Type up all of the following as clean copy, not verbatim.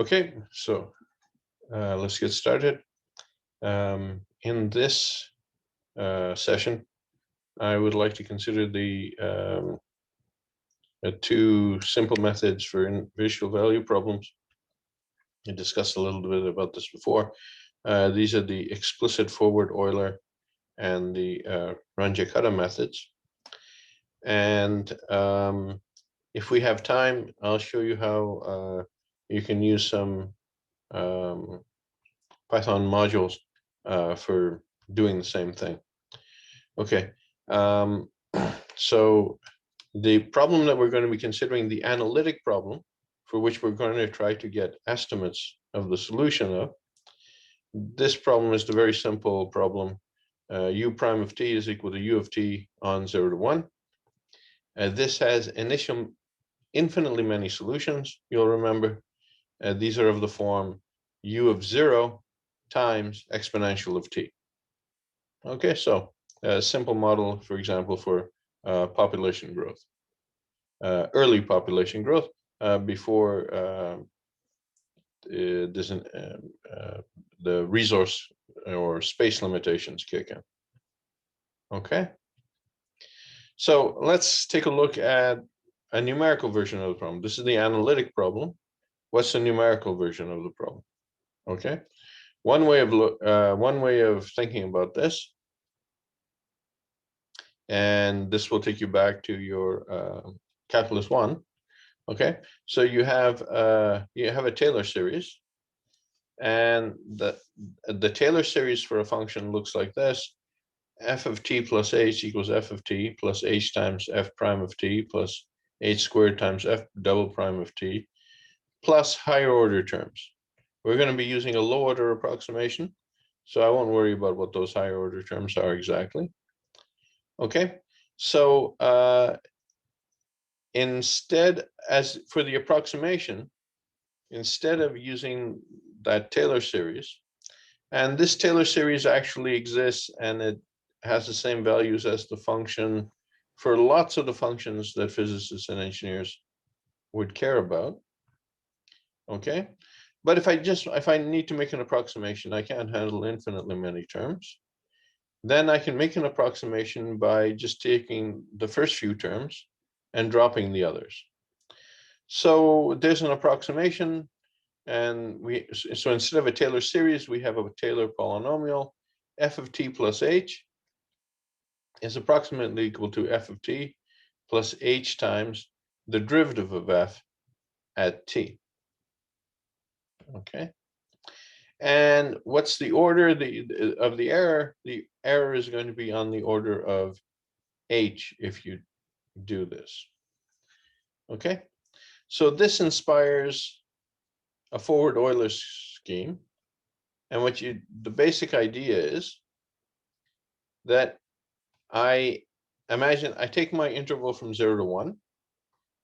Okay, so let's get started. In this session, I would like to consider the two simple methods for visual value problems. I discussed a little bit about this before. These are the explicit forward Euler and the Runge-Kutta methods. And if we have time, I'll show you how you can use some Python modules for doing the same thing. Okay, so the problem that we're going to be considering, the analytic problem, for which we're going to try to get estimates of the solution of, this problem is the very simple problem. U prime of t is equal to u of t on 0 to 1. This has infinitely many solutions, you'll remember. These are of the form u of 0 times exponential of t. Okay, so a simple model, for example, for population growth, early population growth, before the resource or space limitations kick in. Okay, so let's take a look at a numerical version of the problem. This is the analytic problem. What's the numerical version of the problem? Okay, one way of thinking about this, and this will take you back to your calculus 1. Okay, so you have a Taylor series, and the Taylor series for a function looks like this: f of t plus h equals f of t plus h times f prime of t plus h squared times f double prime of t plus higher order terms. We're going to be using a low order approximation, so I won't worry about what those higher order terms are exactly. Okay, so instead, as for the approximation, instead of using that Taylor series, and this Taylor series actually exists and it has the same values as the function for lots of the functions that physicists and engineers would care about. Okay, but if I need to make an approximation, I can't handle infinitely many terms. Then I can make an approximation by just taking the first few terms and dropping the others. So there's an approximation, and so instead of a Taylor series, we have a Taylor polynomial. F of t plus h is approximately equal to f of t plus h times the derivative of f at t. Okay, and what's the order of the error? The error is going to be on the order of h if you do this. Okay, so this inspires a forward Euler scheme, and the basic idea is that I imagine I take my interval from 0 to 1.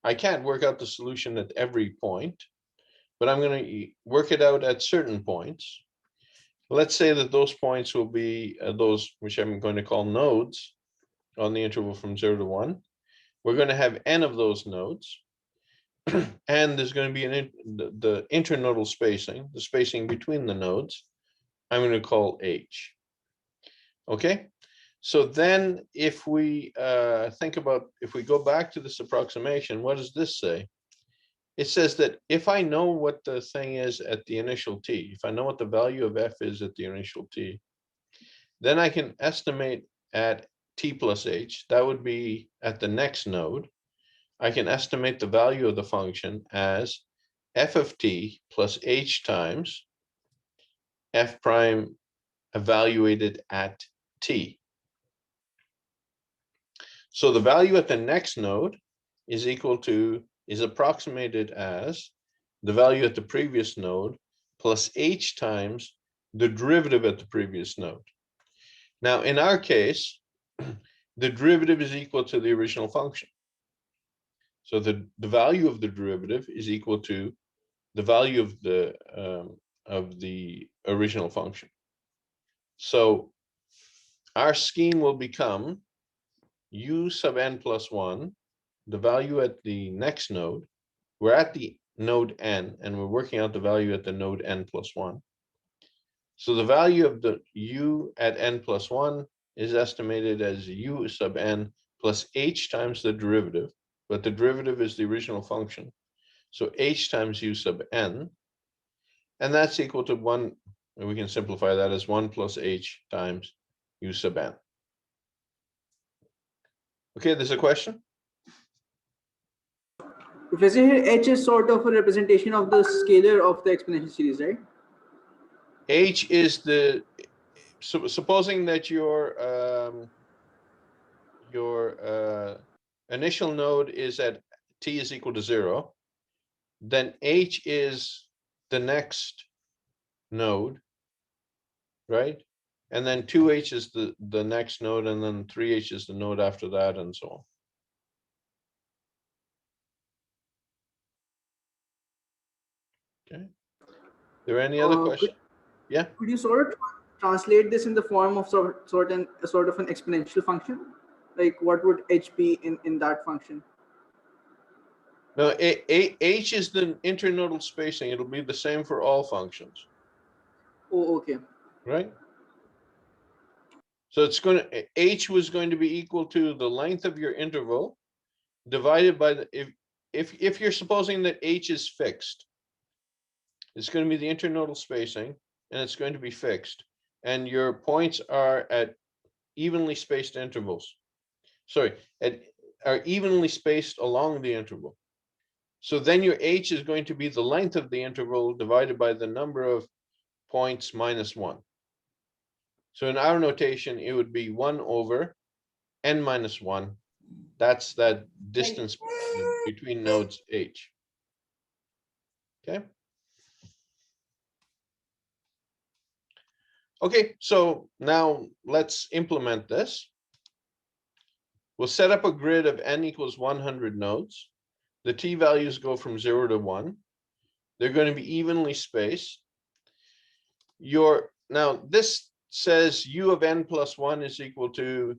I can't work out the solution at every point, but I'm going to work it out at certain points. Let's say that those points will be those which I'm going to call nodes on the interval from 0 to 1. We're going to have n of those nodes, and there's going to be the internodal spacing, the spacing between the nodes, I'm going to call h. Okay, so then if we if we go back to this approximation, what does this say? It says that if I know what the thing is at the initial t, if I know what the value of f is at the initial t, then I can estimate at t plus h, that would be at the next node, I can estimate the value of the function as f of t plus h times f prime evaluated at t. So the value at the next node is approximated as the value at the previous node plus h times the derivative at the previous node. Now, in our case, the derivative is equal to the original function. So the value of the derivative is equal to the value of the original function. So our scheme will become u sub n plus 1, the value at the next node. We're at the node n, and we're working out the value at the node n plus 1. So the value of the u at n plus 1 is estimated as u sub n plus h times the derivative, but the derivative is the original function. So h times u sub n, and that's equal to 1, and we can simplify that as 1 plus h times u sub n. Okay, there's a question? Professor, here h is sort of a representation of the scalar of the exponential series, right? H is the, so supposing that your initial node is at t is equal to 0, then h is the next node, right? And then 2h is the next node, and then 3h is the node after that, and so on. Okay. There any other questions? Yeah. Could you sort of translate this in the form of sort of an exponential function? Like what would h be in that function? No, h is the internodal spacing. It'll be the same for all functions. Oh, okay. Right? So it's going to, h was going to be equal to the length of your interval divided by the, if you're supposing that h is fixed, it's going to be the internodal spacing, and it's going to be fixed, and your points are at evenly spaced intervals. Sorry, are evenly spaced along the interval. So then your h is going to be the length of the interval divided by the number of points minus 1. So in our notation, it would be 1 over n minus 1. That's that distance between nodes h. Okay. Okay, so now let's implement this. We'll set up a grid of n equals 100 nodes. The t values go from 0 to 1. They're going to be evenly spaced. Now this says u of n plus 1 is equal to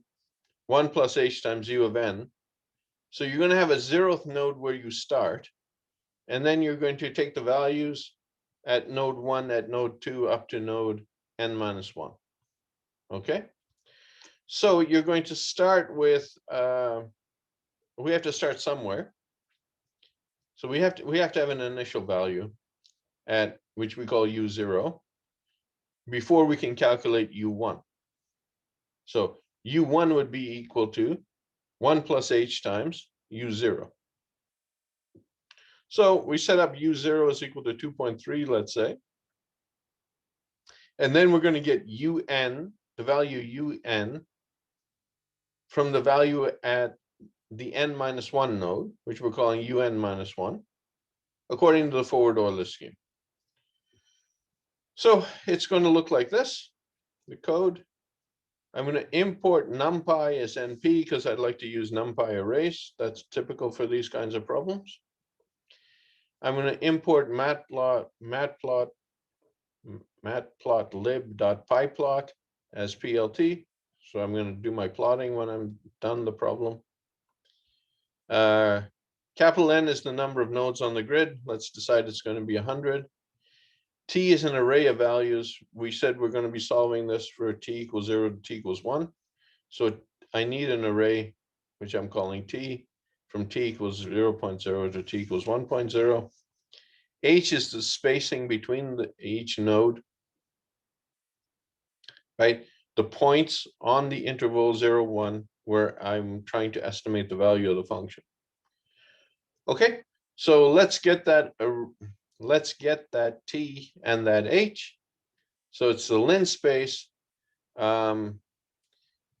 1 plus h times u of n. So you're going to have a 0th node where you start, and then you're going to take the values at node 1, at node 2, up to node n minus 1. Okay? So you're going to start with, we have to start somewhere. So we have to have an initial value at which we call u0 before we can calculate u1. So u1 would be equal to 1 plus h times u0. So we set up u0 is equal to 2.3, let's say. And then we're going to get un, the value un, from the value at the n minus 1 node, which we're calling un minus 1, according to the forward Euler scheme. So it's going to look like this, the code. I'm going to import numpy as np because I'd like to use numpy arrays. That's typical for these kinds of problems. I'm going to import matplotlib.pyplot as plt. So I'm going to do my plotting when I'm done the problem. Capital N is the number of nodes on the grid. Let's decide it's going to be 100. T is an array of values. We said we're going to be solving this for t equals 0 to t equals 1. So I need an array, which I'm calling t, from t equals 0.0 to t equals 1.0. H is the spacing between each node, right? The points on the interval 0, 1, where I'm trying to estimate the value of the function. Okay, so let's get that t and that h. So it's the lin space. Here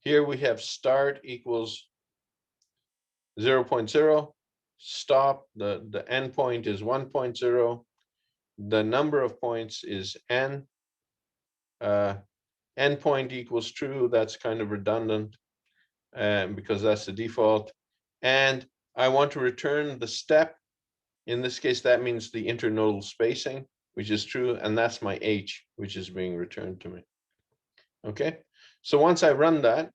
we have start equals 0.0. Stop, the endpoint is 1.0. The number of points is n. Endpoint equals true. That's kind of redundant because that's the default. And I want to return the step. In this case, that means the internodal spacing, which is true, and that's my h, which is being returned to me. Okay, so once I run that,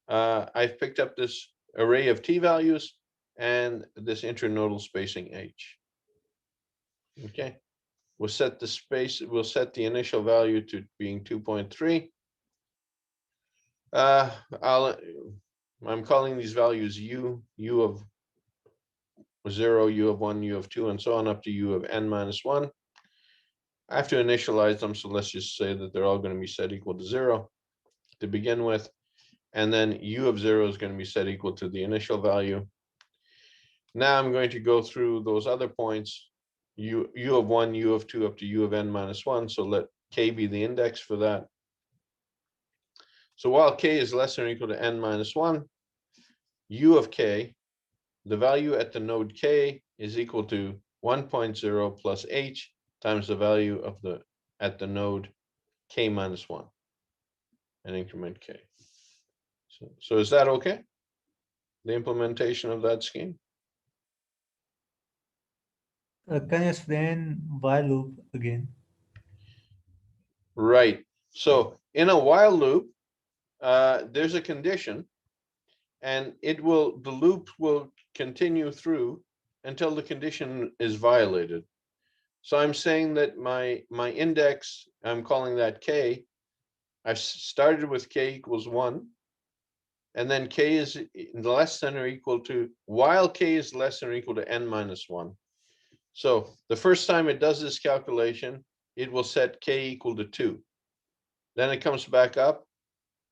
I've picked up this array of t values and this internodal spacing h. Okay, we'll set the space, we'll set the initial value to being 2.3. I'm calling these values u of 0, u of 1, u of 2, and so on up to u of n minus 1. I have to initialize them, so let's just say that they're all going to be set equal to 0 to begin with. And then u of 0 is going to be set equal to the initial value. Now I'm going to go through those other points, u of 1, u of 2, up to u of n minus 1. So let k be the index for that. So while k is less than or equal to n minus 1, u of k, the value at the node k is equal to 1.0 plus h times the value of the at the node k minus 1, and increment k. So is that okay? The implementation of that scheme? Can you explain while loop again? Right. So in a while loop, there's a condition, and the loop will continue through until the condition is violated. So I'm saying that my index, I'm calling that k. I've started with k equals 1, and then k is less than or equal to, while k is less than or equal to n minus 1. So the first time it does this calculation, it will set k equal to 2. Then it comes back up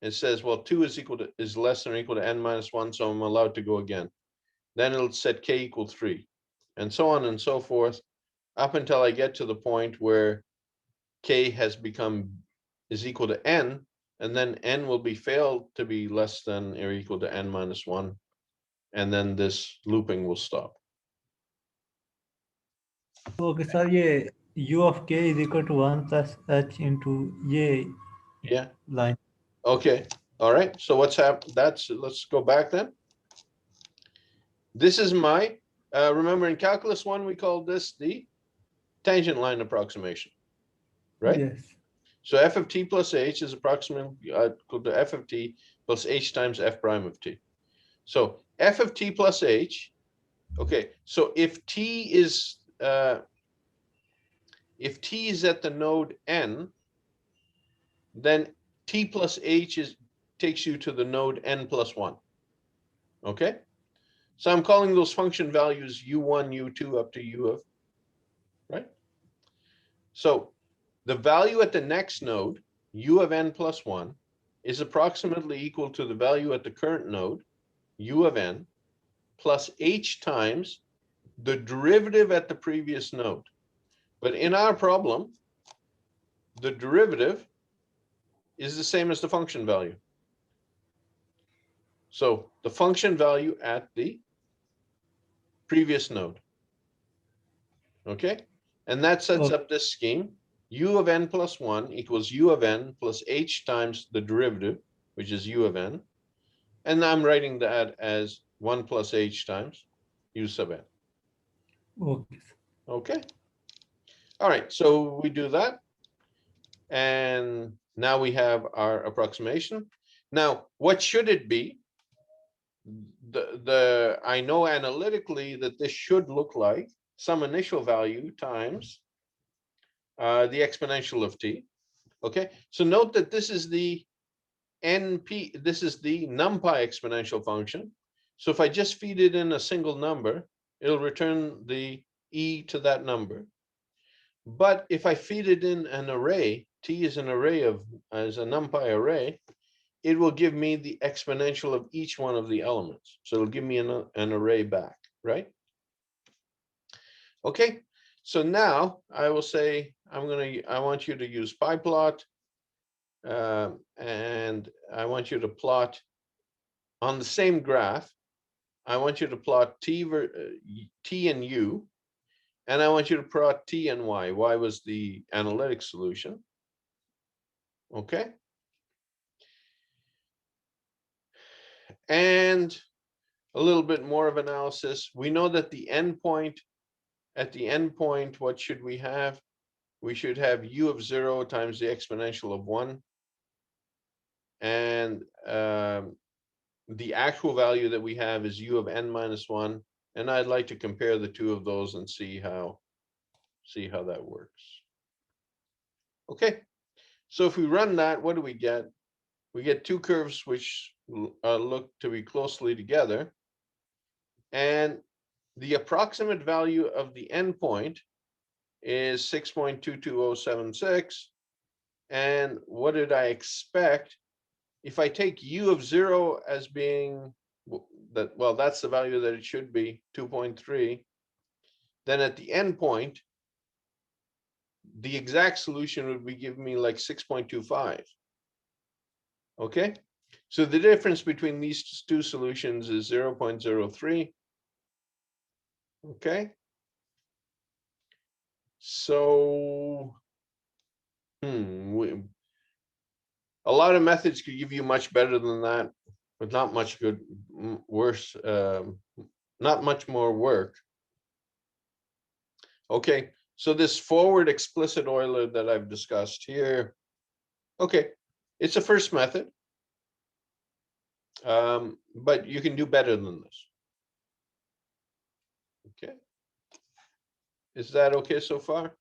and says, well, 2 is less than or equal to n minus 1, so I'm allowed to go again. Then it'll set k equal 3, and so on and so forth, up until I get to the point where k is equal to n, and then n will be failed to be less than or equal to n minus 1, and then this looping will stop. Okay, sir, ये u of k is equal to 1 plus h into ये Yeah. line. Okay. All right. So what's happened? Let's go back then. This is my, remember in calculus 1, we called this the tangent line approximation, right? Yes. So f of t plus h is approximately equal to f of t plus h times f prime of t. So f of t plus h, okay, so if t is at the node n, then t plus h takes you to the node n plus 1. Okay? So I'm calling those function values u1, u2 up to u of, right? So the value at the next node, u of n plus 1, is approximately equal to the value at the current node, u of n, plus h times the derivative at the previous node. But in our problem, the derivative is the same as the function value. So the function value at the previous node. Okay? And that sets up this scheme. U of n plus 1 equals u of n plus h times the derivative, which is u of n. And I'm writing that as 1 plus h times u sub n. Okay. Okay? All right, so we do that. And now we have our approximation. Now, what should it be? I know analytically that this should look like some initial value times the exponential of t. Okay, so note that this is the NP, this is the NumPy exponential function. So if I just feed it in a single number, it'll return the e to that number. But if I feed it in an array, t is an array as a NumPy array, it will give me the exponential of each one of the elements. So it'll give me an array back, right? Okay, so now I will say, I want you to use pyplot, and I want you to plot on the same graph. I want you to plot t and u, and I want you to plot t and y. Y was the analytic solution. Okay. And a little bit more of analysis. We know that the endpoint, at the endpoint, what should we have? We should have u of 0 times the exponential of 1. And the actual value that we have is u of n minus 1. And I'd like to compare the two of those and see how see how that works. Okay, so if we run that, what do we get? We get two curves which look to be closely together. And the approximate value of the endpoint is 6.22076. And what did I expect? If I take u of 0 as being that, well, that's the value that it should be, 2.3, then at the endpoint, the exact solution would be giving me like 6.25. Okay, so the difference between these two solutions is 0.03. Okay, so a lot of methods could give you much better than that, but not much good, worse, not much more work. Okay, so this forward explicit Euler that I've discussed here, okay, it's a first method, but you can do better than this. Okay, is that okay so far?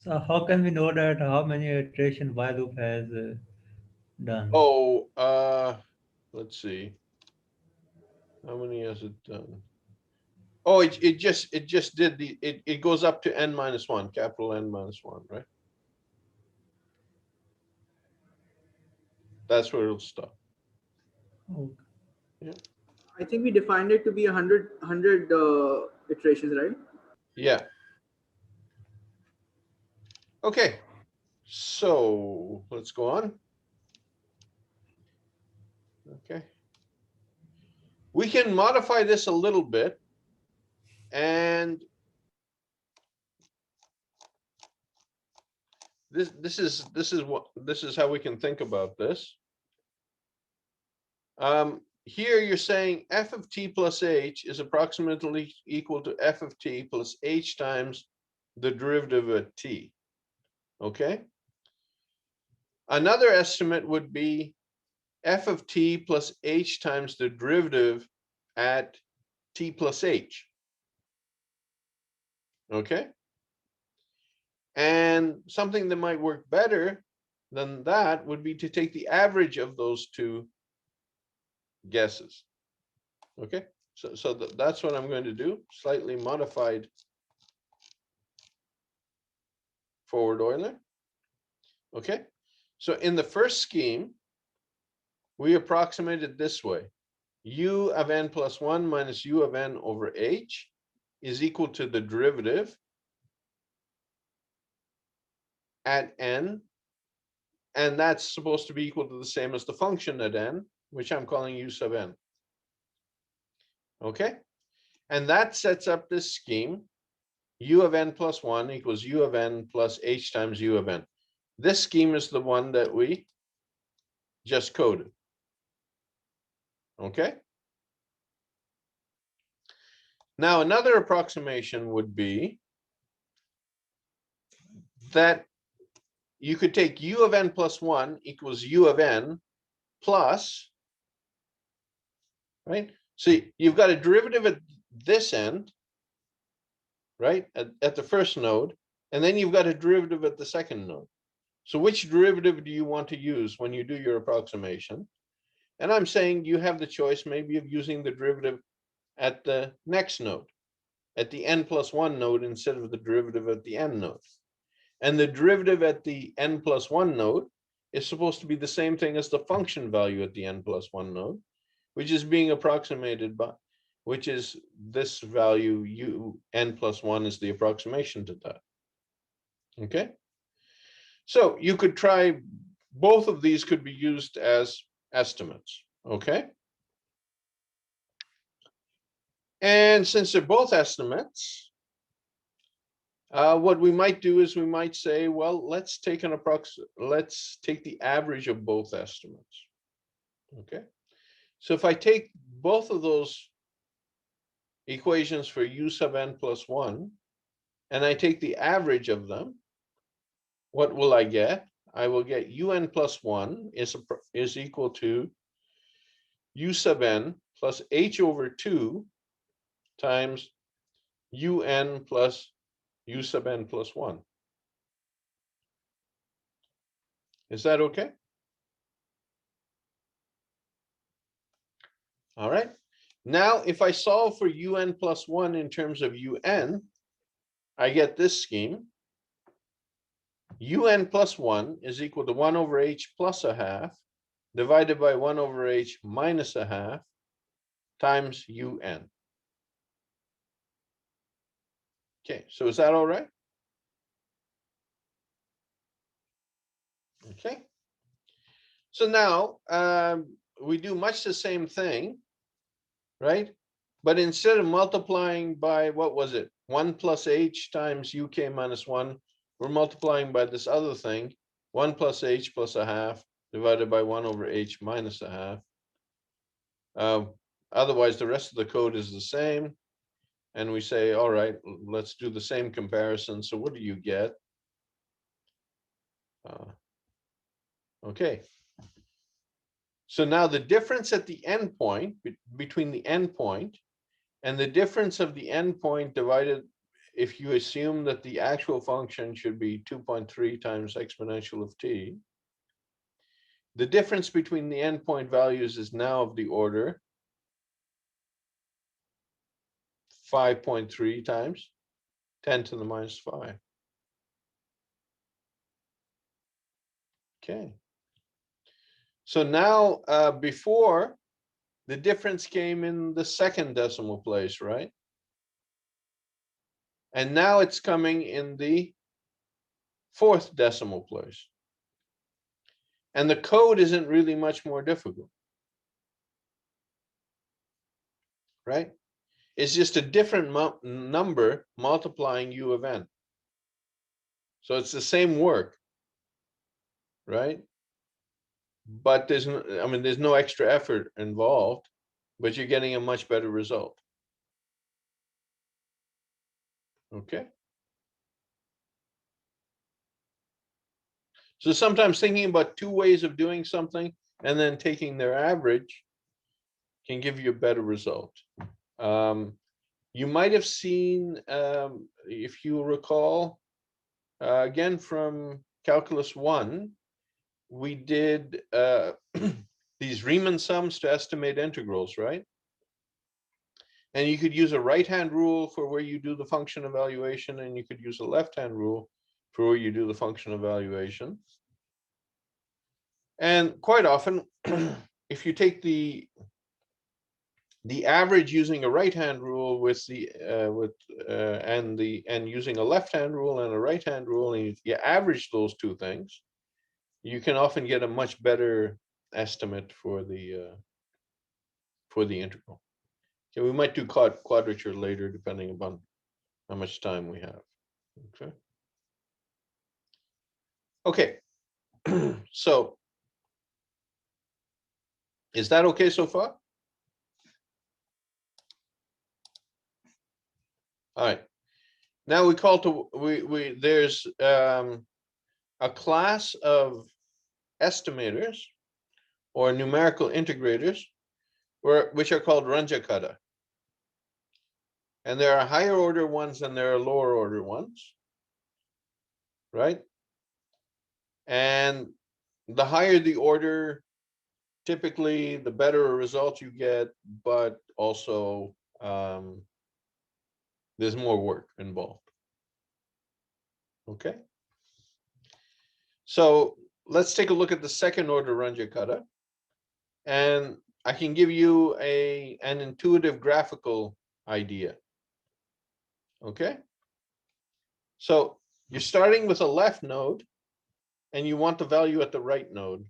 So how can we know that how many iteration while loop has done? Oh, let's see. How many has it done? Oh, it just did it goes up to n-1, capital N-1, right? That's where it'll stop. Okay. Yeah. I think we defined it to be 100 iterations, right? Yeah. Okay. So let's go on. Okay. We can modify this a little bit, and this is how we can think about this. Here you're saying f of t plus h is approximately equal to f of t plus h times the derivative at t. Okay. Another estimate would be f of t plus h times the derivative at t plus h. Okay. And something that might work better than that would be to take the average of those two guesses. Okay, so that's what I'm going to do, slightly modified forward Euler. Okay, so in the first scheme, we approximate it this way. U of n plus 1 minus u of n over h is equal to the derivative at n, and that's supposed to be equal to the same as the function at n, which I'm calling u sub n. Okay, and that sets up this scheme. U of n plus 1 equals u of n plus h times u of n. This scheme is the one that we just coded. Okay. Now another approximation would be that you could take u of n plus 1 equals u of n plus, right? So you've got a derivative at this end, right, at the first node, and then you've got a derivative at the second node. So which derivative do you want to use when you do your approximation? And I'm saying you have the choice maybe of using the derivative at the next node, at the n plus 1 node instead of the derivative at the n node. And the derivative at the n plus 1 node is supposed to be the same thing as the function value at the n plus 1 node, which is being approximated by, which is this value u n plus 1 is the approximation to that. Okay. So you could try, both of these could be used as estimates. Okay. And since they're both estimates, what we might do is we might say, well, let's take the average of both estimates. Okay. So if I take both of those equations for u sub n plus 1, and I take the average of them, what will I get? I will get un plus 1 is equal to u sub n plus h over 2 times un plus u sub n plus 1. Is that okay? All right. Now, if I solve for un plus 1 in terms of un, I get this scheme. Un plus 1 is equal to 1 over h plus a half divided by 1 over h minus a half times un. Okay, so is that all right? Okay. So now we do much the same thing, right? But instead of multiplying by, what was it? 1 plus h times uk minus 1, we're multiplying by this other thing, 1 plus h plus a half divided by 1 over h minus a half. Otherwise, the rest of the code is the same. And we say, all right, let's do the same comparison. So what do you get? Okay. So now the difference at the endpoint, between the endpoint and the difference of the endpoint divided, if you assume that the actual function should be 2.3 times exponential of t, the difference between the endpoint values is now of the order 5.3 times 10 to the minus 5. Okay. So now, before, the difference came in the second decimal place, right? And now it's coming in the fourth decimal place. And the code isn't really much more difficult, right? It's just a different number multiplying u of n. So it's the same work, right? But there's no, I mean, there's no extra effort involved, but you're getting a much better result. Okay. So sometimes thinking about two ways of doing something and then taking their average can give you a better result. You might have seen, if you recall, again from Calculus 1, we did these Riemann sums to estimate integrals, right? And you could use a right-hand rule for where you do the function evaluation, and you could use a left-hand rule for where you do the function evaluation. And quite often, if you take the average using a right-hand rule with the and using a left-hand rule and a right-hand rule, and you average those two things, you can often get a much better estimate for the integral. Okay, we might do quadrature later, depending upon how much time we have. Okay. Okay. So, is that okay so far? All right. Now we call to there's a class of estimators or numerical integrators which are called Runge-Kutta. And there are higher order ones and there are lower order ones, right? And the higher the order, typically the better a result you get, but also there's more work involved. Okay. So let's take a look at the second order Runge-Kutta. And I can give you an intuitive graphical idea. Okay. So you're starting with a left node and you want the value at the right node.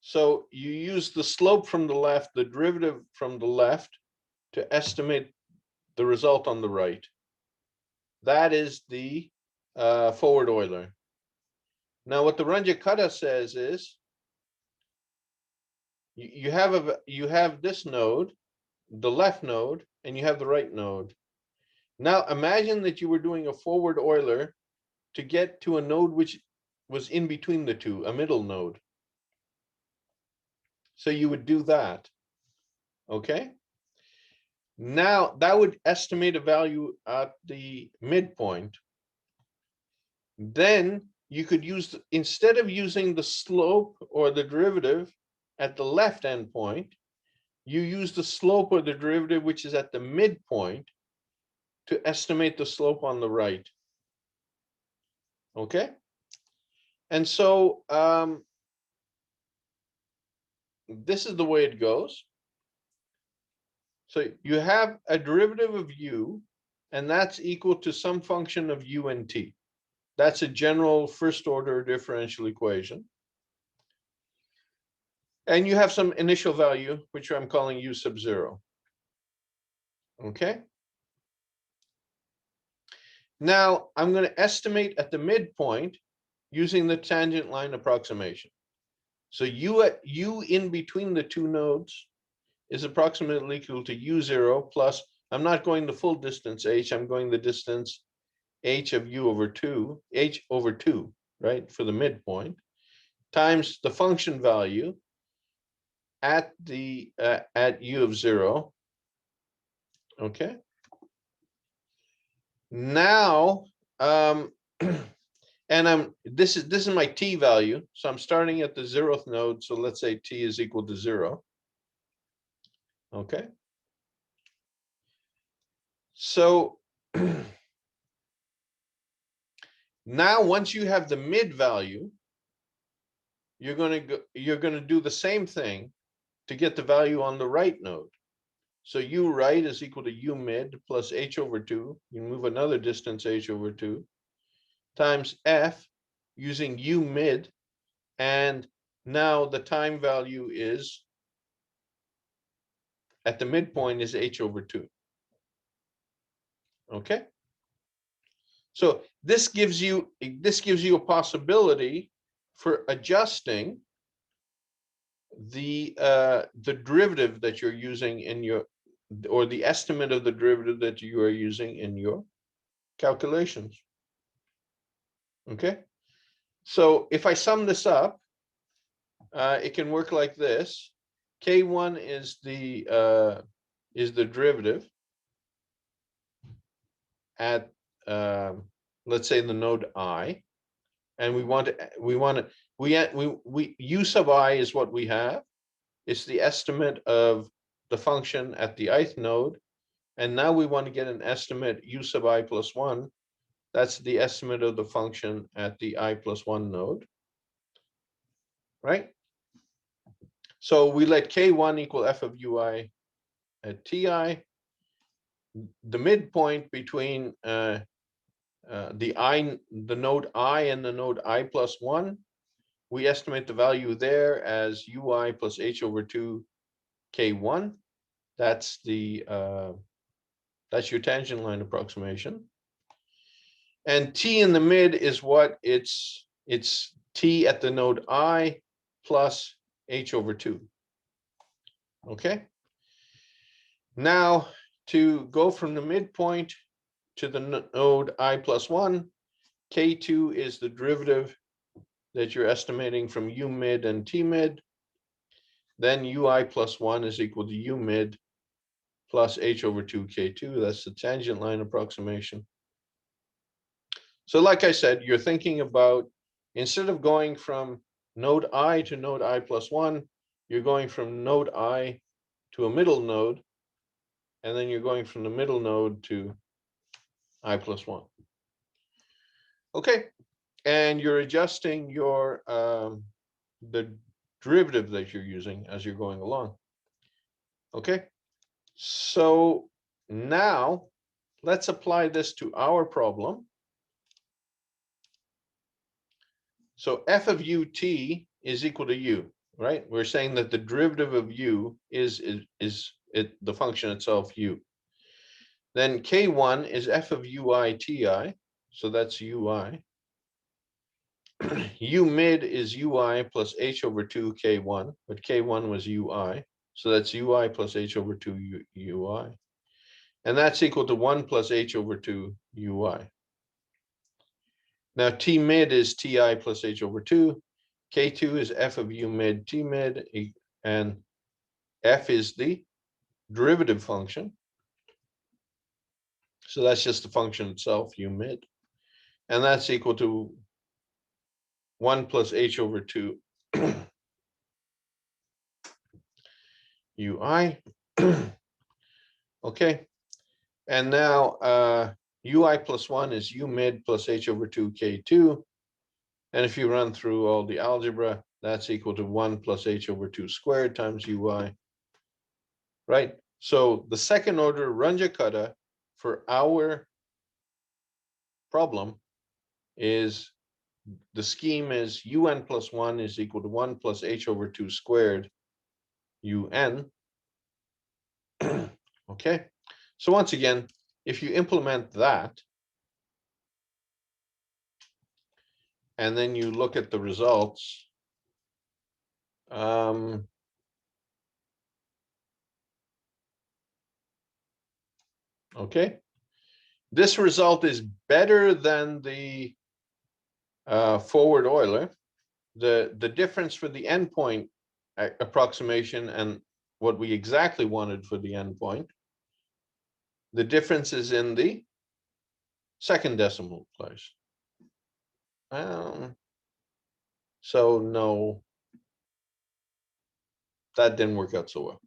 So you use the slope from the left, the derivative from the left, to estimate the result on the right. That is the forward Euler. Now what the Runge-Kutta says is you have this node, the left node, and you have the right node. Now imagine that you were doing a forward Euler to get to a node which was in between the two, a middle node. So you would do that. Okay. Now that would estimate a value at the midpoint. Then you could use, instead of using the slope or the derivative at the left endpoint, you use the slope or the derivative which is at the midpoint to estimate the slope on the right. Okay? And so this is the way it goes. So you have a derivative of u, and that's equal to some function of u and t. That's a general first order differential equation. And you have some initial value, which I'm calling u sub 0. Okay. Now I'm going to estimate at the midpoint using the tangent line approximation. So u in between the two nodes is approximately equal to u0 plus, I'm not going the full distance h, I'm going the distance h of u over 2, h over 2, right, for the midpoint, times the function value at the at u of 0. Okay. Now and this is my t value, so I'm starting at the 0th node, so let's say t is equal to 0. Okay. So now once you have the mid value, you're going to do the same thing to get the value on the right node. So u right is equal to u mid plus h over 2. You move another distance h over 2 times f using u mid, and now the time value is at the midpoint is h over 2. Okay. So this gives you a possibility for adjusting the derivative that you're using in your, or the estimate of the derivative that you are using in your calculations. Okay. So if I sum this up, it can work like this. K1 is the derivative at let's say the node I, and we u sub I is what we have. It's the estimate of the function at the ith node, and now we want to get an estimate u sub I plus 1. That's the estimate of the function at the I plus 1 node, right? So we let K1 equal f of ui at Ti. The midpoint between the node I and the node I plus 1, we estimate the value there as ui plus h over 2 K1. That's that's your tangent line approximation. And t in the mid is what? It's t at the node I plus h over 2. Okay. Now to go from the midpoint to the node I plus 1, K2 is the derivative that you're estimating from u mid and t mid. Then ui plus 1 is equal to u mid plus h over 2 K2. That's the tangent line approximation. So like I said, you're thinking about, instead of going from node I to node I plus 1, you're going from node I to a middle node, and then you're going from the middle node to I plus 1. Okay, and you're adjusting your the derivative that you're using as you're going along. Okay, so now let's apply this to our problem. So f of ut is equal to u, right? We're saying that the derivative of u is the function itself, u. Then K1 is f of ui ti, so that's ui. U mid is ui plus h over 2 K1, but K1 was ui, so that's ui plus h over 2 ui. And that's equal to 1 plus h over 2 ui. Now t mid is ti plus h over 2. K2 is f of u mid t mid, and f is the derivative function. So that's just the function itself, u mid. And that's equal to 1 plus h over 2 ui. Okay. And now ui plus 1 is u mid plus h over 2 k2. And if you run through all the algebra, that's equal to 1 plus h over 2 squared times ui. Right? So the second order Runge-Kutta for our problem is, the scheme is un plus 1 is equal to 1 plus h over 2 squared un. Okay. So once again, if you implement that, and then you look at the results, okay, this result is better than the forward Euler. The difference for the endpoint approximation and what we exactly wanted for the endpoint, the difference is in the second decimal place. So no, that didn't work out so well.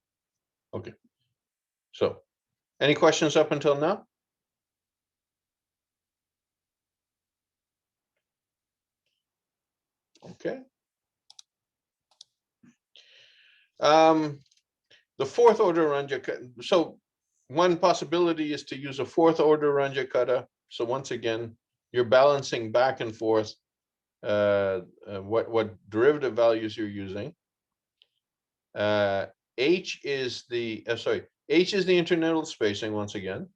Okay. So any questions up until now? Okay. The fourth order Runge-Kutta. So one possibility is to use a fourth order Runge-Kutta. So once again, you're balancing back and forth what derivative values you're using. H is the H is the internodal spacing once again.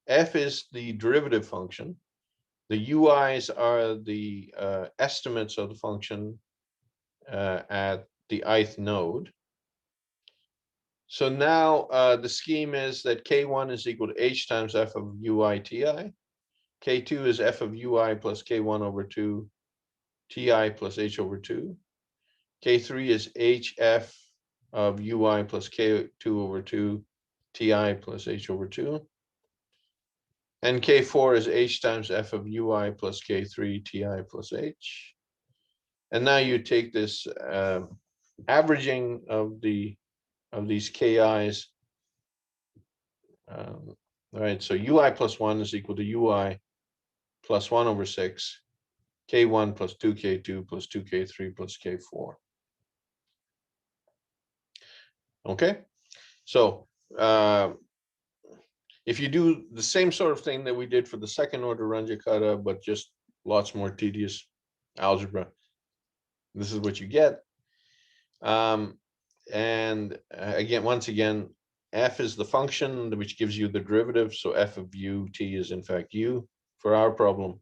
F is the derivative function. The UIs are the estimates of the function at the ith node. So now the scheme is that K1 is equal to H times F of UI TI. K2 is F of UI plus K1 over 2 TI plus H over 2. K3 is HF of UI plus K2 over 2 TI plus H over 2. And K4 is H times F of UI plus K3 TI plus H. And now you take this averaging of these KIs. All right, so UI plus 1 is equal to UI plus 1 over 6, K1 plus 2K2 plus 2K3 plus K4. Okay, so if you do the same sort of thing that we did for the second order Runge-Kutta, but just lots more tedious algebra, this is what you get. And again, once again, f is the function which gives you the derivative. So f of u t is in fact u for our problem.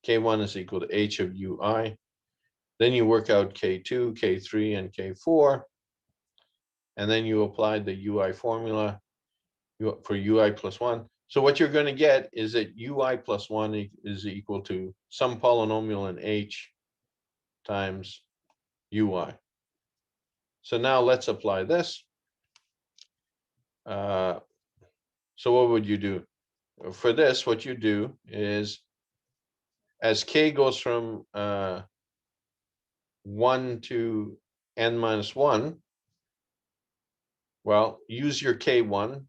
K1 is equal to h of ui. Then you work out K2, K3, and K4. And then you apply the UI formula for UI plus 1. So what you're going to get is that UI plus 1 is equal to some polynomial in H times UI. So now let's apply this. So what would you do? For this, what you do is, as k goes from 1 to n minus 1, well, use your K1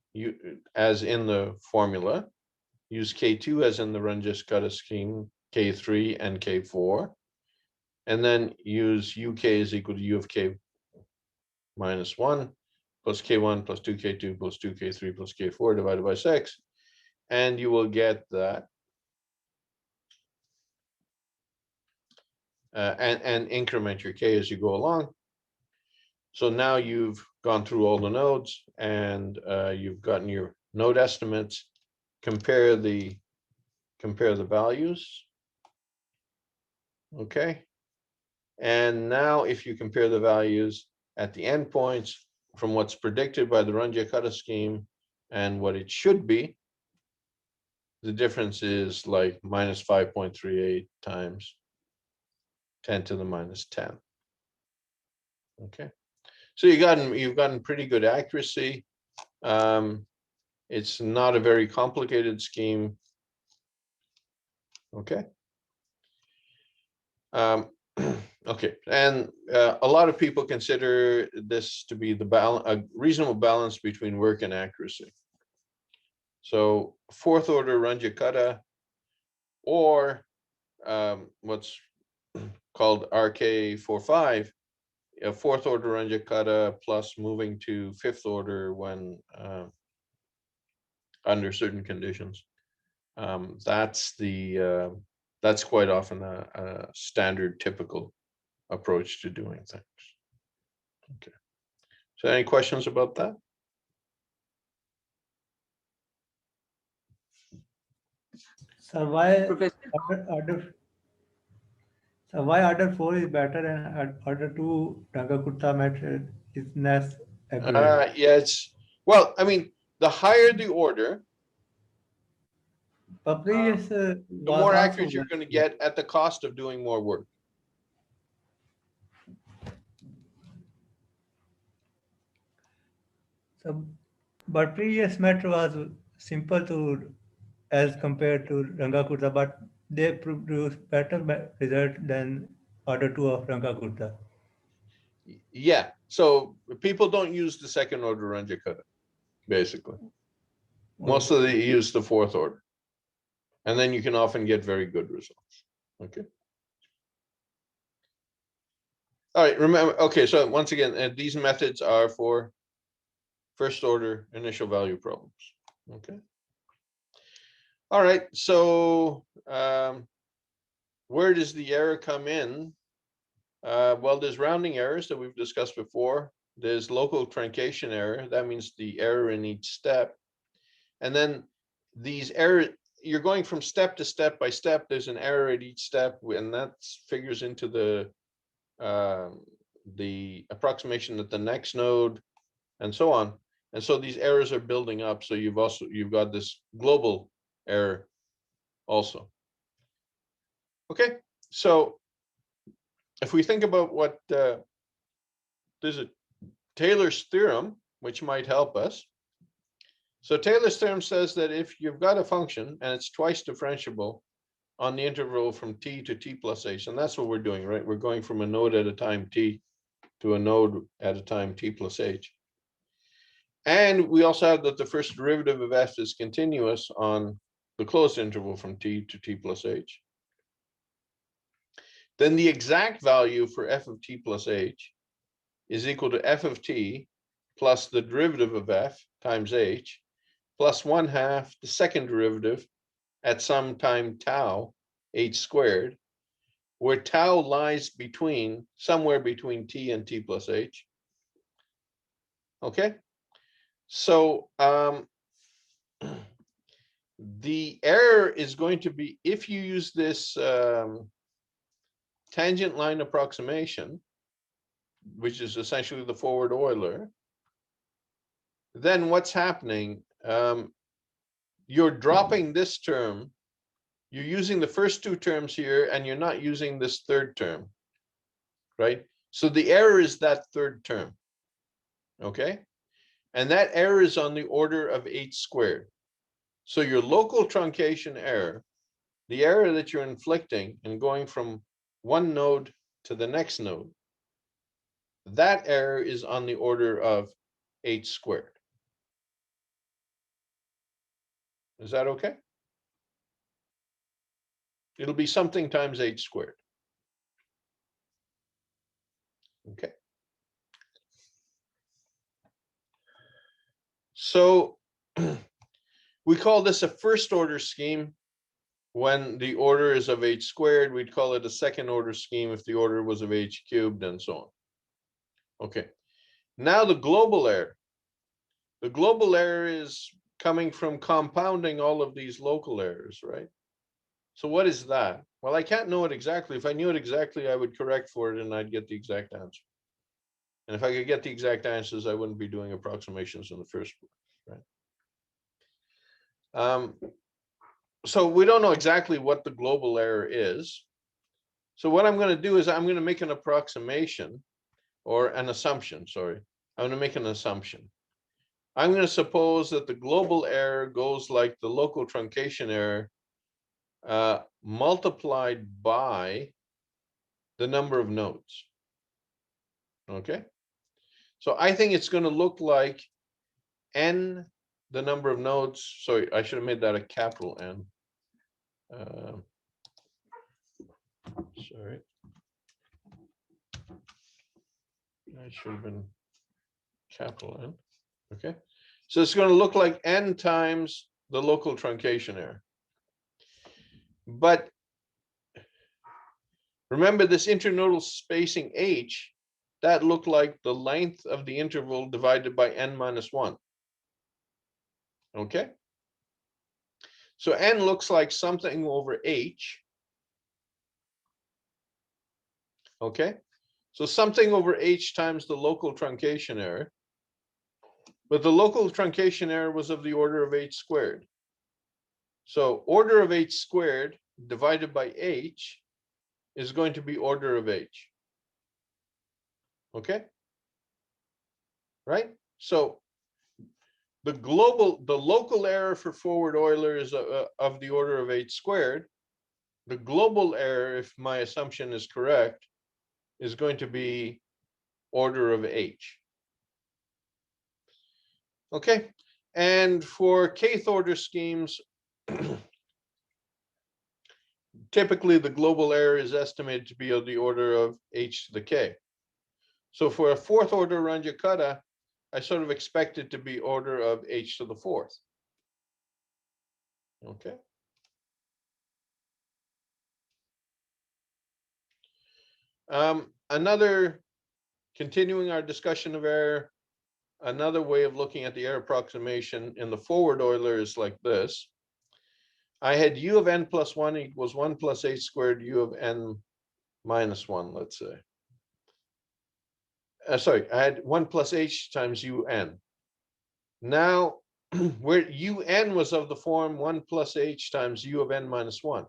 as in the formula. Use K2 as in the Runge-Kutta scheme, K3 and K4. And then use UK is equal to U of K minus 1 plus K1 plus 2K2 plus 2K3 plus K4 divided by 6. And you will get that. And increment your K as you go along. So now you've gone through all the nodes and you've gotten your node estimates. Compare the values. Okay. And now if you compare the values at the endpoints from what's predicted by the Runge-Kutta scheme and what it should be, the difference is like minus 5.38 times 10 to the minus 10. Okay. So you've gotten pretty good accuracy. It's not a very complicated scheme. Okay. Okay, and a lot of people consider this to be a reasonable balance between work and accuracy. So fourth order Runge-Kutta, or what's called RK45, a fourth order Runge-Kutta plus moving to fifth order when under certain conditions. That's quite often a standard typical approach to doing things. Okay. So any questions about that? So why Professor, order 4 is better and order 2 Runge-Kutta method is less accurate? Yeah, well, I mean, the higher the order, But previous the was more also accurate you're going to get at the cost of doing more work. so, but previous method was simple to as compared to Runge-Kutta, but they produce better result than order 2 of Runge-Kutta. Yeah, so people don't use the second order Runge-Kutta, basically. Most of them use the fourth order. And then you can often get very good results. Okay. All right, remember, okay, so once again, these methods are for first order initial value problems. Okay. All right, so where does the error come in? Well, there's rounding errors that we've discussed before. There's local truncation error. That means the error in each step. And then these errors, you're going from step to step by step. There's an error at each step, and that figures into the approximation at the next node, and so on. And so these errors are building up. So you've got this global error also. Okay, so if we think about what there's a Taylor's theorem, which might help us. So Taylor's theorem says that if you've got a function and it's twice differentiable on the interval from t to t plus h, and that's what we're doing, right? We're going from a node at a time t to a node at a time t plus h. And we also have that the first derivative of f is continuous on the closed interval from t to t plus h. Then the exact value for f of t plus h is equal to f of t plus the derivative of f times h plus 1/2 the second derivative at some time tau h squared, where tau lies somewhere between t and t plus h. Okay, so the error is going to be, if you use this tangent line approximation, which is essentially the forward Euler, then what's happening? You're dropping this term. You're using the first two terms here, and you're not using this third term, right? So the error is that third term, okay? And that error is on the order of h squared. So your local truncation error, the error that you're inflicting and going from one node to the next node, that error is on the order of h squared. Is that okay? It'll be something times h squared. Okay. So we call this a first order scheme when the order is of h squared. We'd call it a second order scheme if the order was of h cubed, and so on. Okay. Now the global error. The global error is coming from compounding all of these local errors, right? So what is that? Well, I can't know it exactly. If I knew it exactly, I would correct for it and I'd get the exact answer. And if I could get the exact answers, I wouldn't be doing approximations in the first place, right? So we don't know exactly what the global error is. So what I'm going to do is I'm going to make an approximation, or an assumption, sorry. I'm going to make an assumption. I'm going to suppose that the global error goes like the local truncation error multiplied by the number of nodes. Okay, so I think it's going to look like n, the number of nodes. Sorry, I should have made that a capital N. Sorry, that should have been capital N. Okay, so it's going to look like n times the local truncation error. But remember this internodal spacing h, that looked like the length of the interval divided by n minus 1. Okay, so n looks like something over h. Okay, so something over h times the local truncation error. But the local truncation error was of the order of h squared. So order of h squared divided by h is going to be order of h. Okay, right? So the local error for forward Euler is of the order of h squared. The global error, if my assumption is correct, is going to be order of h. Okay, and for kth order schemes, typically the global error is estimated to be of the order of h to the k. So for a fourth order Runge-Kutta, I sort of expect it to be order of h to the fourth. Okay. Another, continuing our discussion of error, another way of looking at the error approximation in the forward Euler is like this. I had u of n plus 1 equals 1 plus h squared u of n minus 1, let's say. Sorry, I had 1 plus h times un. Now, where un was of the form 1 plus h times u of n minus 1.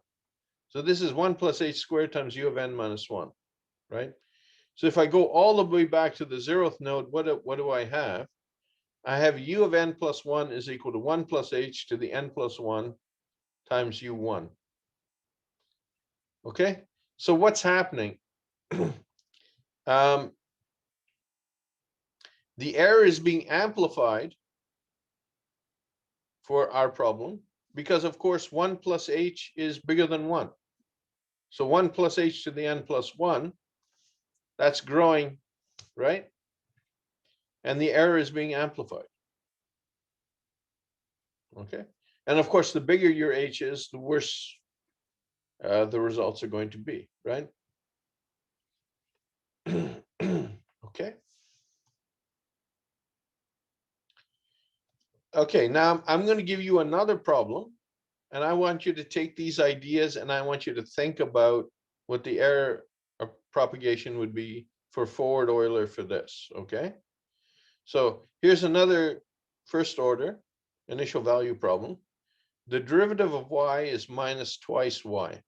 So this is 1 plus h squared times u of n minus 1, right? So if I go all the way back to the 0th node, what do I have? I have u of n plus 1 is equal to 1 plus h to the n plus 1 times u1. Okay, so what's happening? The error is being amplified for our problem because, of course, 1 plus h is bigger than 1. So 1 plus h to the n plus 1, that's growing, right? And the error is being amplified. Okay, and of course, the bigger your h is, the worse the results are going to be, right? Okay. Okay, now I'm going to give you another problem, and I want you to take these ideas and I want you to think about what the error of propagation would be for forward Euler for this, okay? So here's another first order initial value problem. The derivative of y is minus twice y.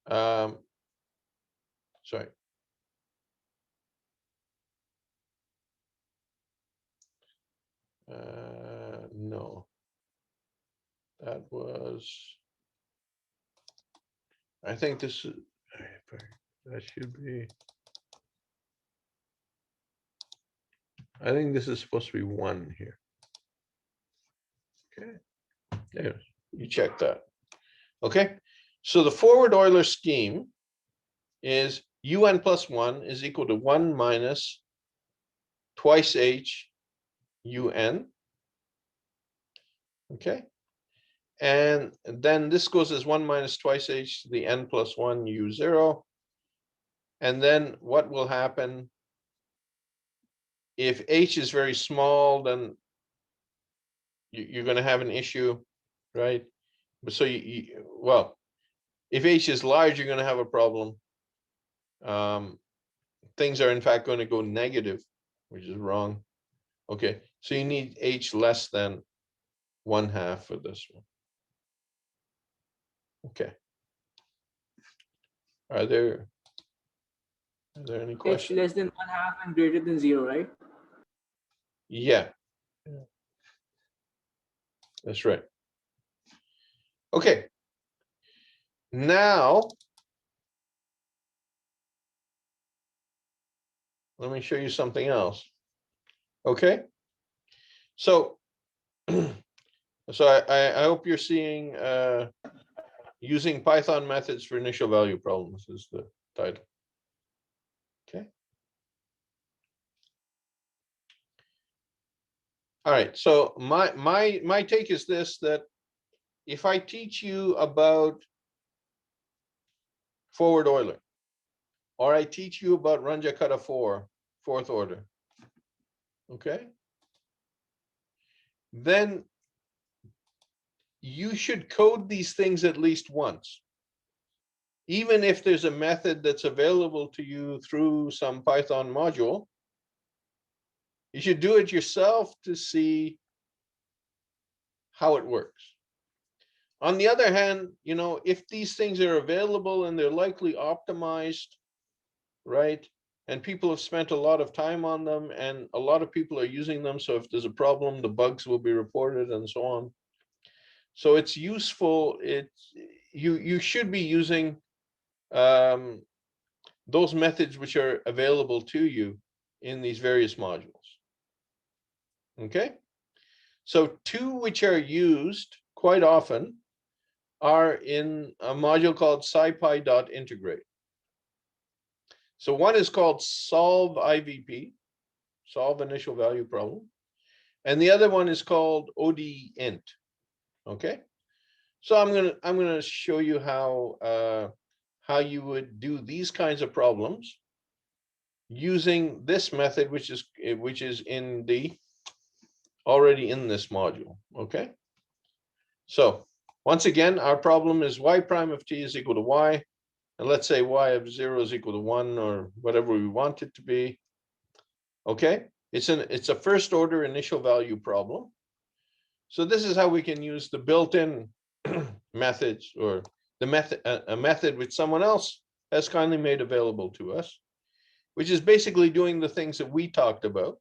Sorry. No, that was, I think this is, that should be, I think this is supposed to be 1 here. Okay, there, you check that. Okay, so the forward Euler scheme is un plus 1 is equal to 1 minus twice h un. Okay, and then this goes as 1 minus twice h to the n plus 1 u0. And then what will happen if h is very small? Then you're going to have an issue, right? So well, if h is large, you're going to have a problem. Things are in fact going to go negative, which is wrong. Okay, so you need h less than 1/2 for this one. Okay. Are there any H questions? less than 1/2 and greater than 0, right? Yeah. That's right. Okay. Now, let me show you something else. Okay. So, I hope you're seeing using Python methods for initial value problems is the title. Okay. All right. So my take is this, that if I teach you about forward Euler, or I teach you about Runge-Kutta 4, fourth order, okay, then you should code these things at least once. Even if there's a method that's available to you through some Python module, you should do it yourself to see how it works. On the other hand, you know, if these things are available and they're likely optimized, right, and people have spent a lot of time on them and a lot of people are using them, so if there's a problem, the bugs will be reported and so on. So it's useful. You should be using those methods which are available to you in these various modules. Okay, so two which are used quite often are in a module called scipy.integrate. So one is called solve IVP, solve initial value problem, and the other one is called ODInt. Okay, so I'm gonna show you how you would do these kinds of problems using this method, which is in the already in this module. Okay, so once again, our problem is y prime of t is equal to y, and let's say y of 0 is equal to 1 or whatever we want it to be. Okay, it's a first order initial value problem. So this is how we can use the built-in methods, or the method, a method which someone else has kindly made available to us, which is basically doing the things that we talked about,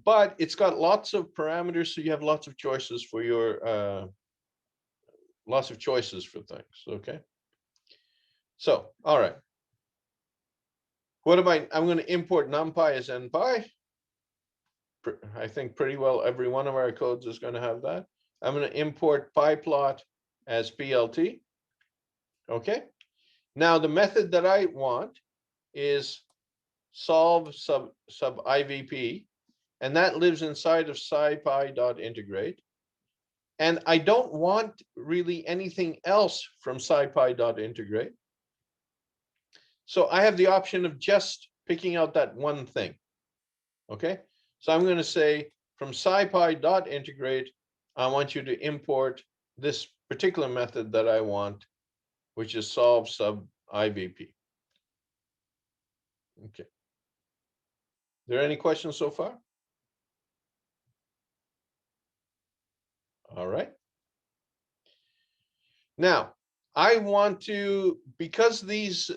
but it's got lots of parameters, so you have lots of choices for your lots of choices for things. Okay, so all right, what am I'm going to import numpy as npy. I think pretty well every one of our codes is going to have that. I'm going to import pyplot as plt. Okay, now the method that I want is solve sub IVP, and that lives inside of scipy.integrate. And I don't want really anything else from scipy.integrate. So I have the option of just picking out that one thing. Okay, so I'm going to say from scipy.integrate, I want you to import this particular method that I want, which is solve sub IVP. Okay. Are there any questions so far? All right. Now, I want to, because these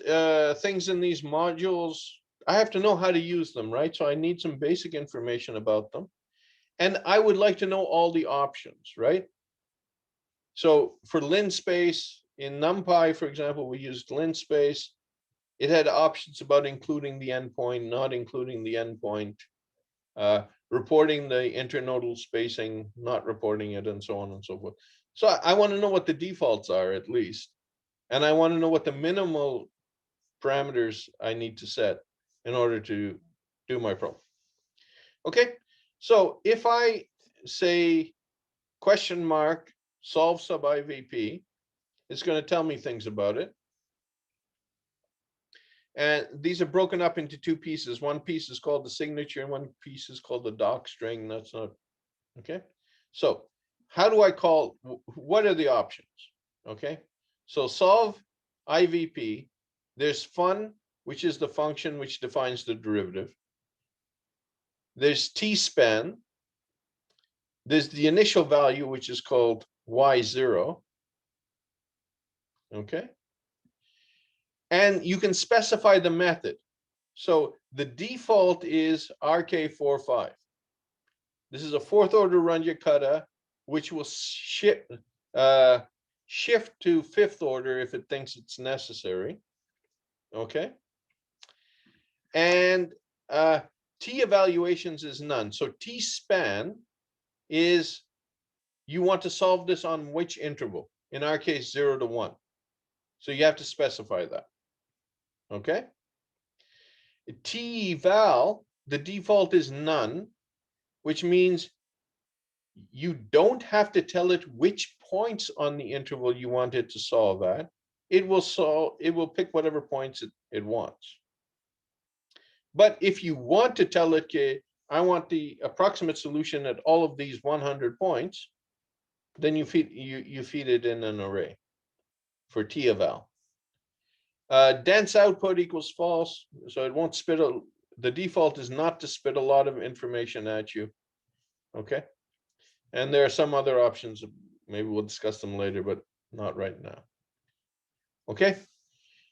things in these modules, I have to know how to use them, right? So I need some basic information about them. And I would like to know all the options, right? So for linspace, in NumPy, for example, we used linspace. It had options about including the endpoint, not including the endpoint, reporting the internodal spacing, not reporting it, and so on and so forth. So I want to know what the defaults are at least. And I want to know what the minimal parameters I need to set in order to do my problem. Okay, so if I say question mark solve sub IVP, it's going to tell me things about it. And these are broken up into two pieces. One piece is called the signature and one piece is called the doc string. That's not, okay. So how do I call, what are the options? Okay, so solve IVP, there's fun, which is the function which defines the derivative. There's tspan, there's the initial value, which is called y0. Okay, and you can specify the method. So the default is RK45. This is a fourth order Runge-Kutta, which will shift to fifth order if it thinks it's necessary. Okay. And T evaluations is none. So T span is you want to solve this on which interval? In our case, 0 to 1. So you have to specify that. Okay. T eval, the default is none, which means you don't have to tell it which points on the interval you want it to solve at. It will pick whatever points it wants. But if you want to tell it, okay, I want the approximate solution at all of these 100 points, then you feed it in an array for T eval. Dense output equals false, so it won't spit the default is not to spit a lot of information at you. Okay. And there are some other options. Maybe we'll discuss them later, but not right now. Okay.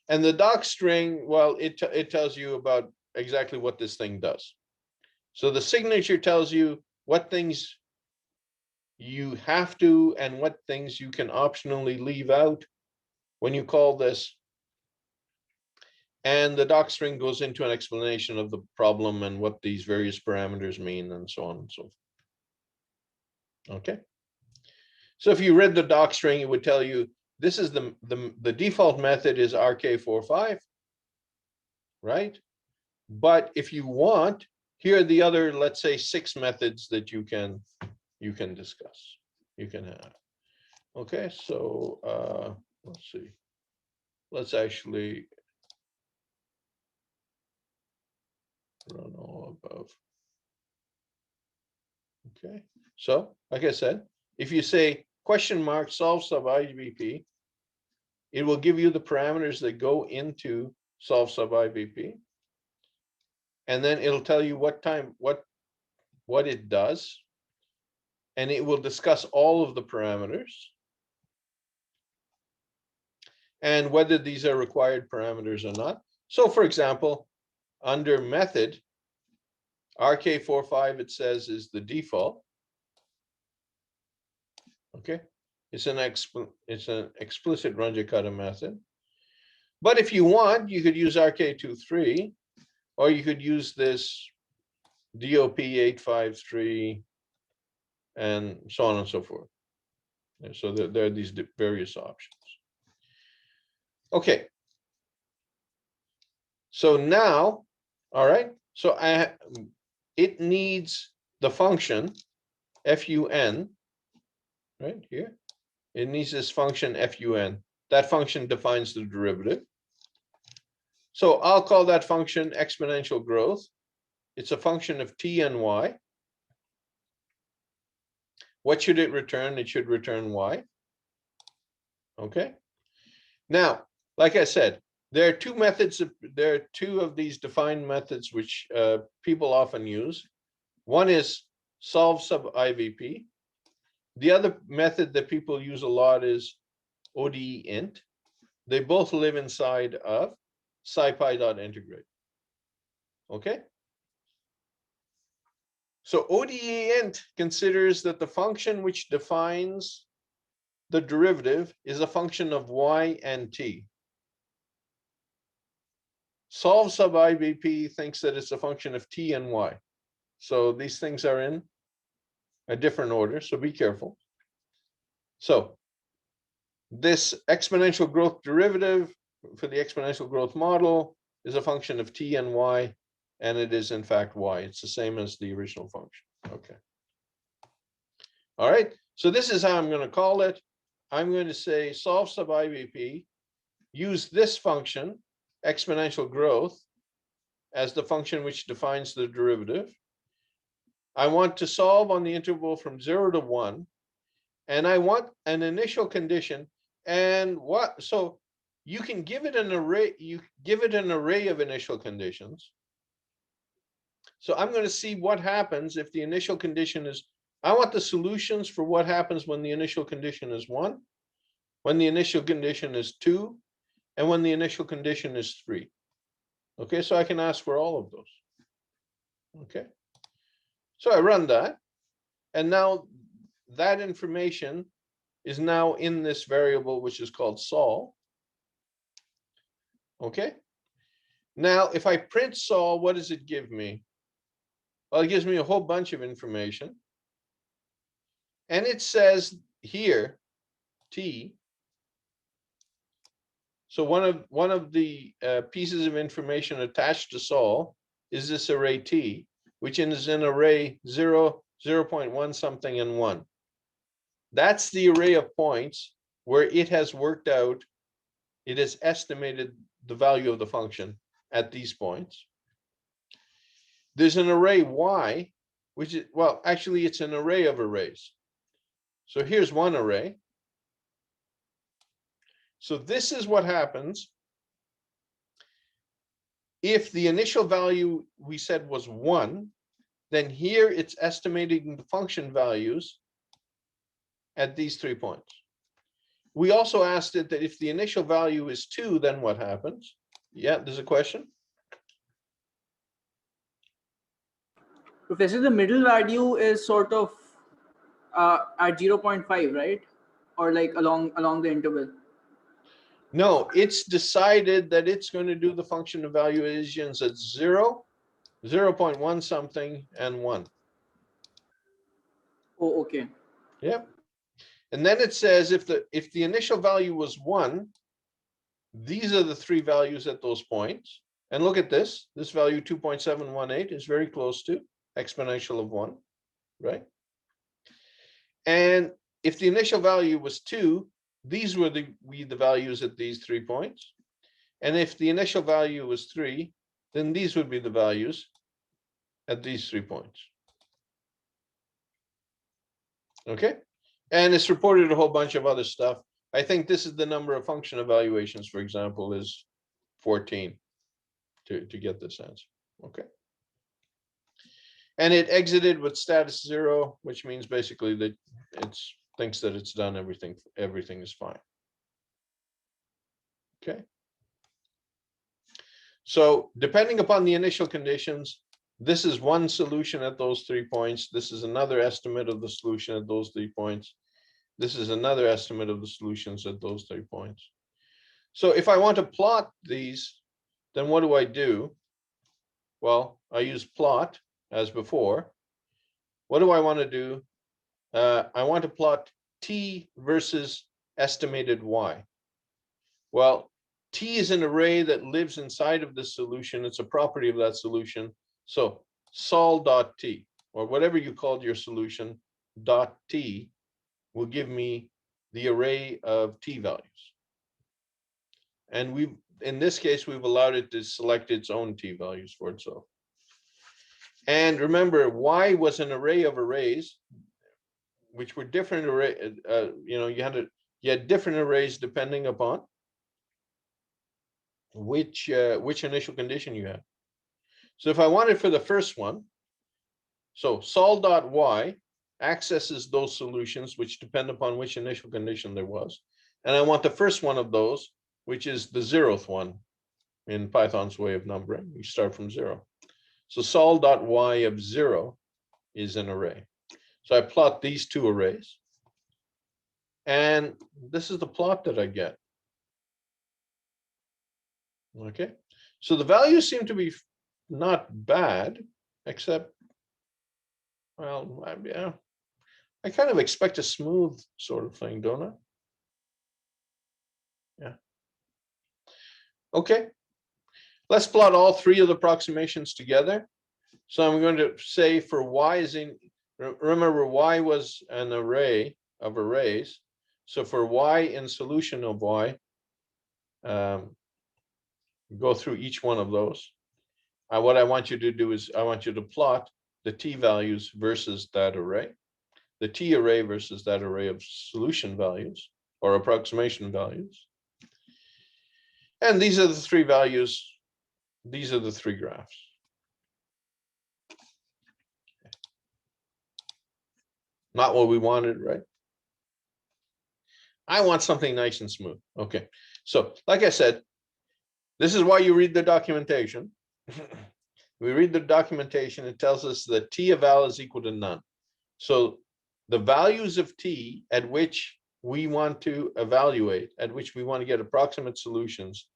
And the doc string, well, it tells you about exactly what this thing does. So the signature tells you what things you have to and what things you can optionally leave out when you call this. And the doc string goes into an explanation of the problem and what these various parameters mean and so on and so forth. Okay. So if you read the doc string, it would tell you this is the default method is RK45, right? But if you want, here are the other, let's say, 6 methods that you can discuss, you can have. Okay, so let's see. Let's actually run all above. Okay, so like I said, if you say question mark solve sub IVP, it will give you the parameters that go into solve sub IVP. And then it'll tell you what time, what it does. And it will discuss all of the parameters and whether these are required parameters or not. So for example, under method, RK45, it says, is the default. Okay, it's an explicit Runge-Kutta method. But if you want, you could use RK23, or you could use this DOP 853, and so on and so forth. And so there are these various options. Okay. So now, all right, so it needs the function fun, right here. It needs this function fun. That function defines the derivative. So I'll call that function exponential growth. It's a function of t and y. What should it return? It should return y. Okay. Now, like I said, there are 2 methods. There are 2 of these defined methods which people often use. One is solve sub IVP. The other method that people use a lot is ODE-int. They both live inside of scipy.integrate. Okay. So ODE-int considers that the function which defines the derivative is a function of y and t. Solve sub IVP thinks that it's a function of t and y. So these things are in a different order, so be careful. So this exponential growth derivative for the exponential growth model is a function of t and y, and it is in fact y. It's the same as the original function. Okay. All right, so this is how I'm going to call it. I'm going to say solve sub IVP, use this function, exponential growth, as the function which defines the derivative. I want to solve on the interval from 0 to 1, and I want an initial condition. And what, so you can give it an array, you give it an array of initial conditions. So I'm going to see what happens if the initial condition is, I want the solutions for what happens when the initial condition is 1, when the initial condition is 2, and when the initial condition is 3. Okay, so I can ask for all of those. Okay, so I run that, and now that information is now in this variable, which is called sol. Okay. Now, if I print sol, what does it give me? Well, it gives me a whole bunch of information. And it says here, t. So one of the pieces of information attached to sol is this array t, which is an array 0, 0.1 something, and 1. That's the array of points where it has worked out, it has estimated the value of the function at these points. There's an array y, which is, well, actually it's an array of arrays. So here's one array. So this is what happens if the initial value we said was 1, then here it's estimating the function values at these 3 points. We also asked it that if the initial value is 2, then what happens? Yeah, there's a question. Professor, the middle value is sort of at 0.5, right? Or like along the interval. No, it's decided that it's going to do the function evaluations at 0, 0.1 something, and 1. Oh, okay. Yep. And then it says if the initial value was 1, these are the 3 values at those points. And look at this. This value 2.718 is very close to exponential of 1, right? And if the initial value was 2, these were the values at these 3 points. And if the initial value was 3, then these would be the values at these 3 points. Okay? And it's reported a whole bunch of other stuff. I think this is the number of function evaluations, for example, is 14 to get this answer. Okay. And it exited with status 0, which means basically that it thinks that it's done everything is fine. Okay. So depending upon the initial conditions, this is one solution at those 3 points. This is another estimate of the solution at those 3 points. This is another estimate of the solutions at those 3 points. So if I want to plot these, then what do? Well, I use plot as before. What do I want to do? I want to plot t versus estimated y. Well, t is an array that lives inside of this solution. It's a property of that solution. So sol.t, or whatever you called your solution, dot t, will give me the array of t values. And in this case, we've allowed it to select its own t values for itself. And remember, y was an array of arrays, which were different array. You had different arrays depending upon which initial condition you had. So if I wanted for the first one, so sol.y accesses those solutions which depend upon which initial condition there was, and I want the first one of those, which is the 0th one in Python's way of numbering. You start from 0. So sol.y of 0 is an array. So I plot these 2 arrays. And this is the plot that I get. Okay. So the values seem to be not bad, except, well, yeah, I kind of expect a smooth sort of thing, don't I? Yeah. Okay. Let's plot all 3 of the approximations together. So I'm going to say for y is in, remember y was an array of arrays. So for y in solution of y, go through each one of those. What I want you to do is I want you to plot the t values versus that array, the t array versus that array of solution values or approximation values. And these are the 3 values. These are the 3 graphs. Not what we wanted, right? I want something nice and smooth. Okay. So like I said, this is why you read the documentation. We read the documentation. It tells us that t eval is equal to none. So the values of t at which we want to evaluate, at which we want to get approximate solutions,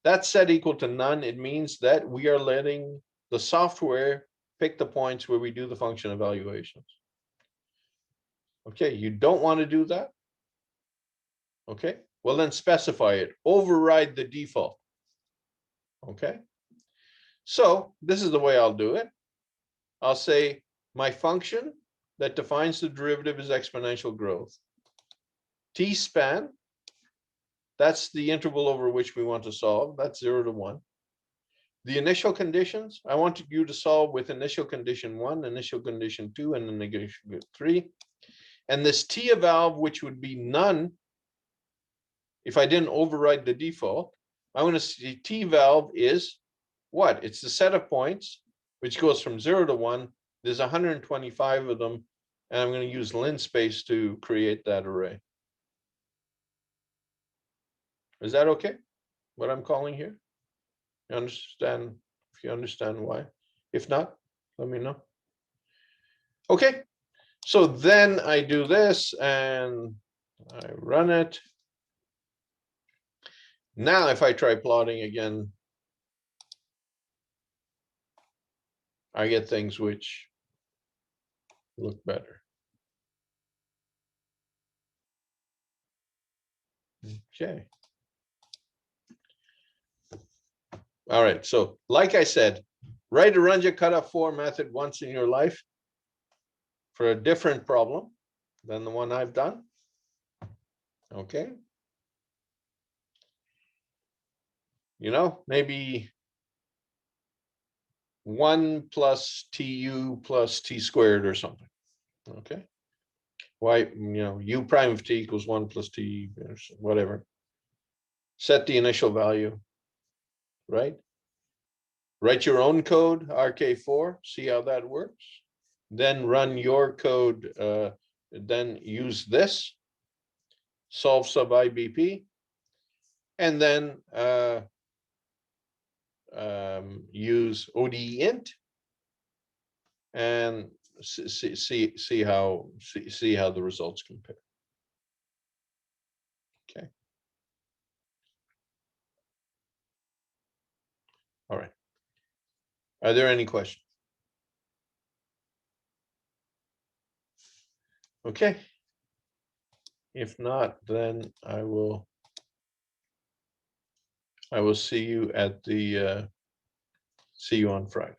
that's set equal to none. It means that we are letting the software pick the points where we do the function evaluations. Okay, you don't want to do that. Okay, well then specify it, override the default. Okay, so this is the way I'll do it. I'll say my function that defines the derivative is exponential growth. T-span, that's the interval over which we want to solve. That's 0 to 1. The initial conditions, I want you to solve with initial condition 1, initial condition 2, and then initial 3. And this T-eval, which would be none, if I didn't override the default, I'm going to see T-valve is what? It's the set of points, which goes from 0 to 1. There's 125 of them, and I'm going to use linspace to create that array. Is that okay? What I'm calling here? You understand? If you understand why. If not, let me know. Okay. So then I do this and I run it. Now, if I try plotting again, I get things which look better. Okay. All right. So like I said, write a Runge-Kutta 4 method once in your life for a different problem than the one I've done. Okay. You know, maybe 1 plus tu plus t squared or something. Okay. Why, you know, u prime of t equals 1 plus t, whatever. Set the initial value, right? Write your own code, RK4, see how that works. Then run your code, then use this, solve sub IBP, and then use ODE-int and see how the results compare. Okay. All right. Are there any questions? Okay. If not, then I will see you at the see you on Friday.